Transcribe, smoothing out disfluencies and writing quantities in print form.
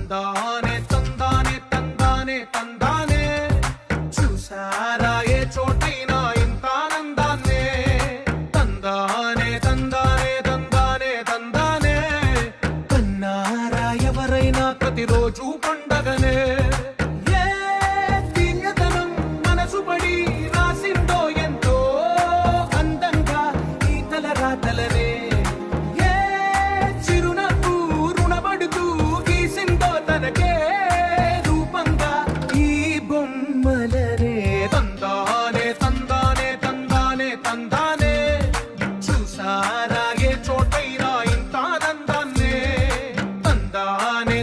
తందానే తందానే తందానే తందానే చూసారా ఏ చోటైనా ఇంత ఆనందాన్నే తందానే తందానే తందానే తందానే కన్నారా ఎవరైనా ప్రతిరోజు పండగనే ఏ తీయదనం మనసు పడి రాసిందో ఎంతో అందంగా ఈ తలరాతలనే తందానే తందానే తందానే తందానే చూసారా ఏ చోటైనా ఇంత ఆనందాన్నే తందానే